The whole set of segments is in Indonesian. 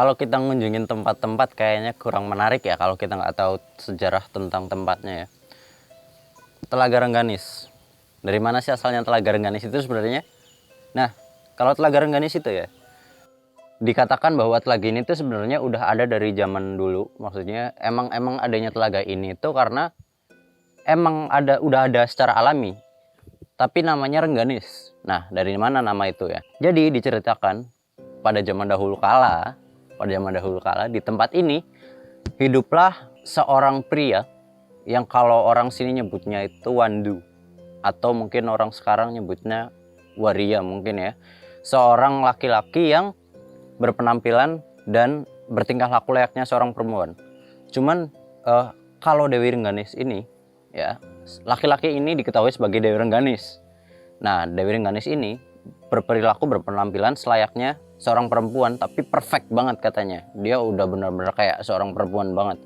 kalau kita ngunjungin tempat-tempat kayaknya kurang menarik ya kalau kita nggak tahu sejarah tentang tempatnya ya. Telaga Rengganis. Dari mana sih asalnya Telaga Rengganis itu sebenarnya? Nah, kalau Telaga Rengganis itu ya, dikatakan bahwa telaga ini tuh sebenarnya udah ada dari zaman dulu. Maksudnya emang adanya telaga ini tuh karena udah ada secara alami. Tapi namanya Rengganis. Nah, dari mana nama itu ya? Jadi diceritakan pada zaman dahulu kala, di tempat ini hiduplah seorang pria yang kalau orang sini nyebutnya itu Wandu, atau mungkin orang sekarang nyebutnya waria mungkin ya. Seorang laki-laki yang berpenampilan dan bertingkah laku layaknya seorang perempuan. Cuman kalau Dewi Rengganis ini ya, laki-laki ini diketahui sebagai Dewi Rengganis. Nah, Dewi Rengganis ini berperilaku berpenampilan selayaknya seorang perempuan, tapi perfect banget katanya. Dia udah benar-benar kayak seorang perempuan banget.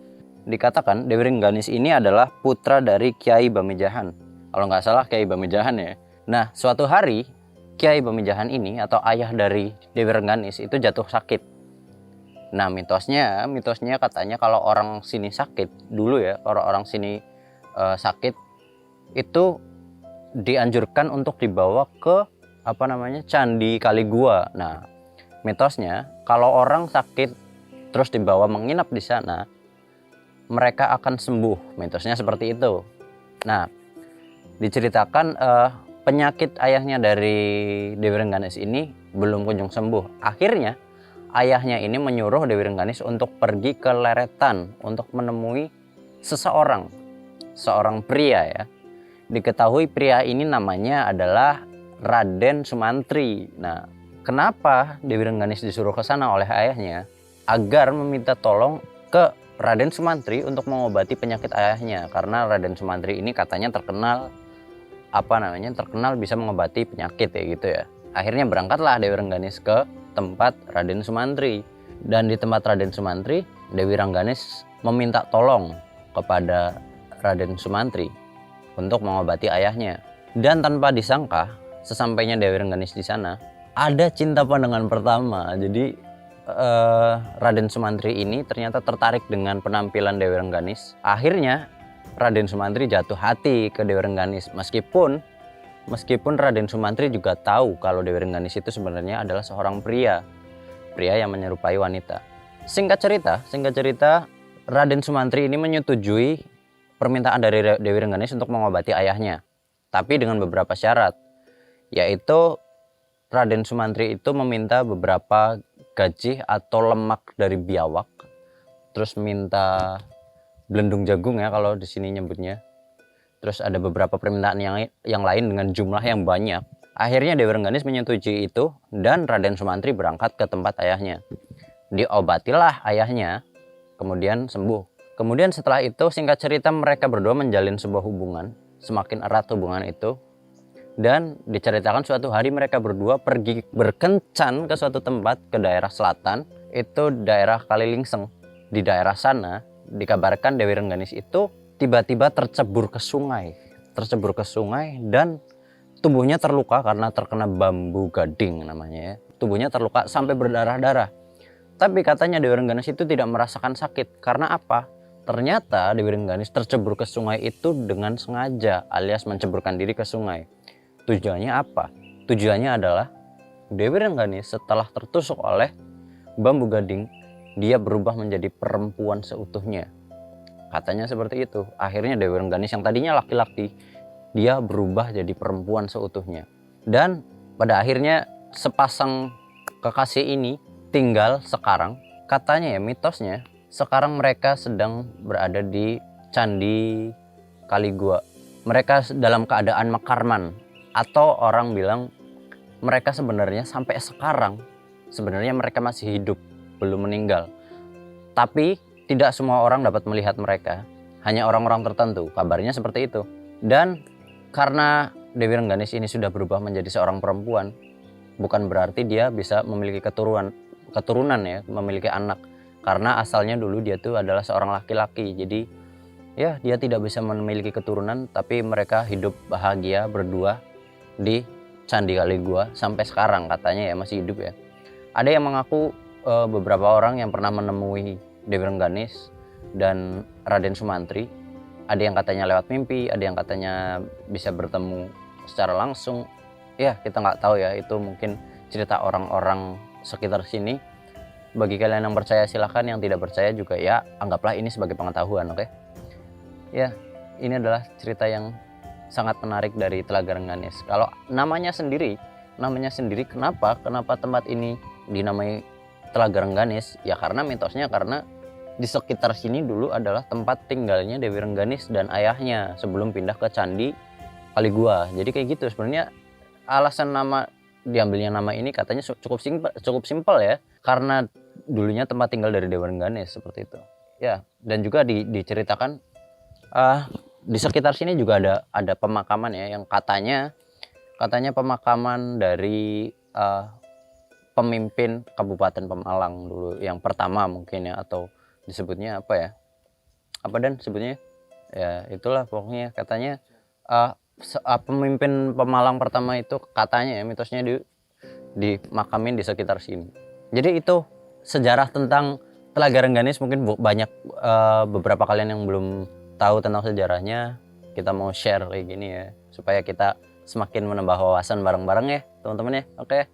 Dikatakan Dewi Rengganis ini adalah putra dari Kiai Bamijahan. Kalau nggak salah Kiai Bamijahan ya. Nah, suatu hari Kiai Bamijahan ini atau ayah dari Dewi Rengganis itu jatuh sakit. Nah, mitosnya katanya kalau orang sini sakit dulu ya, kalau orang sini sakit itu dianjurkan untuk dibawa ke Candi Kaligua. Nah, mitosnya kalau orang sakit terus dibawa menginap di sana, mereka akan sembuh. Mitosnya seperti itu. Nah, diceritakan penyakit ayahnya dari Dewi Rengganis ini belum kunjung sembuh. Akhirnya ayahnya ini menyuruh Dewi Rengganis untuk pergi ke Leretan untuk menemui seorang pria ya. Diketahui pria ini namanya adalah Raden Sumantri. Nah, kenapa Dewi Rengganis disuruh ke sana oleh ayahnya? Agar meminta tolong ke Raden Sumantri untuk mengobati penyakit ayahnya, karena Raden Sumantri ini katanya terkenal bisa mengobati penyakit ya gitu ya. Akhirnya berangkatlah Dewi Rengganis ke tempat Raden Sumantri, dan di tempat Raden Sumantri Dewi Rengganis meminta tolong kepada Raden Sumantri untuk mengobati ayahnya. Dan tanpa disangka, sesampainya Dewi Rengganis di sana, ada cinta pandangan pertama. Jadi Raden Sumantri ini ternyata tertarik dengan penampilan Dewi Rengganis. Akhirnya Raden Sumantri jatuh hati ke Dewi Rengganis, meskipun Raden Sumantri juga tahu kalau Dewi Rengganis itu sebenarnya adalah seorang pria yang menyerupai wanita. Singkat cerita, Raden Sumantri ini menyetujui permintaan dari Dewi Rengganis untuk mengobati ayahnya, tapi dengan beberapa syarat, yaitu Raden Sumantri itu meminta beberapa gaji atau lemak dari biawak, terus minta belendung jagung ya kalau di sini nyebutnya. Terus ada beberapa permintaan yang lain dengan jumlah yang banyak. Akhirnya Dewi Rengganis menyetujui itu dan Raden Sumantri berangkat ke tempat ayahnya. Diobatilah ayahnya, kemudian sembuh. Kemudian setelah itu singkat cerita mereka berdua menjalin sebuah hubungan, semakin erat hubungan itu. Dan diceritakan suatu hari mereka berdua pergi berkencan ke suatu tempat ke daerah selatan, itu daerah Kalilingseng. Di daerah sana dikabarkan Dewi Rengganis itu tiba-tiba tercebur ke sungai dan tubuhnya terluka karena terkena bambu gading namanya ya. Tubuhnya terluka sampai berdarah-darah. Tapi katanya Dewi Rengganis itu tidak merasakan sakit. Karena apa? Ternyata Dewi Rengganis tercebur ke sungai itu dengan sengaja, alias menceburkan diri ke sungai. Tujuannya apa? Tujuannya adalah Dewi Rengganis setelah tertusuk oleh bambu gading, dia berubah menjadi perempuan seutuhnya. Katanya seperti itu. Akhirnya Dewi Rengganis yang tadinya laki-laki, dia berubah jadi perempuan seutuhnya. Dan pada akhirnya sepasang kekasih ini tinggal sekarang, katanya ya mitosnya, sekarang mereka sedang berada di Candi Kaligua. Mereka dalam keadaan mekarman, atau orang bilang mereka sebenarnya sampai sekarang sebenarnya mereka masih hidup, belum meninggal. Tapi tidak semua orang dapat melihat mereka, hanya orang-orang tertentu, kabarnya seperti itu. Dan karena Dewi Rengganis ini sudah berubah menjadi seorang perempuan, bukan berarti dia bisa memiliki keturunan ya, memiliki anak. Karena asalnya dulu dia tuh adalah seorang laki-laki, jadi ya dia tidak bisa memiliki keturunan, tapi mereka hidup bahagia berdua di Candi Kaligua sampai sekarang katanya ya, masih hidup ya. Ada yang mengaku beberapa orang yang pernah menemui Dewi Rengganis dan Raden Sumantri. Ada yang katanya lewat mimpi, ada yang katanya bisa bertemu secara langsung. Ya, kita nggak tahu ya, itu mungkin cerita orang-orang sekitar sini. Bagi kalian yang percaya silahkan, yang tidak percaya juga ya anggaplah ini sebagai pengetahuan, oke? Ya, ini adalah cerita yang sangat menarik dari Telaga Rengganis. Kalau namanya sendiri kenapa tempat ini dinamai Telaga Rengganis? Ya karena mitosnya, karena di sekitar sini dulu adalah tempat tinggalnya Dewi Rengganis dan ayahnya sebelum pindah ke Candi Kaligua. Jadi kayak gitu sebenarnya. Alasan nama diambilnya nama ini katanya cukup simpel ya, karena dulunya tempat tinggal dari Dewi Rengganis seperti itu. Ya, dan juga diceritakan di sekitar sini juga ada pemakaman ya, yang katanya pemakaman dari pemimpin Kabupaten Pemalang dulu yang pertama mungkin ya, atau disebutnya apa ya, apa dan sebutnya ya itulah pokoknya katanya pemimpin Pemalang pertama itu katanya ya mitosnya dimakamin di sekitar sini. Jadi itu sejarah tentang Telaga Rengganis. Mungkin banyak beberapa kalian yang belum tahu tentang sejarahnya, kita mau share kayak gini ya supaya kita semakin menambah wawasan bareng-bareng ya teman-teman ya. Oke.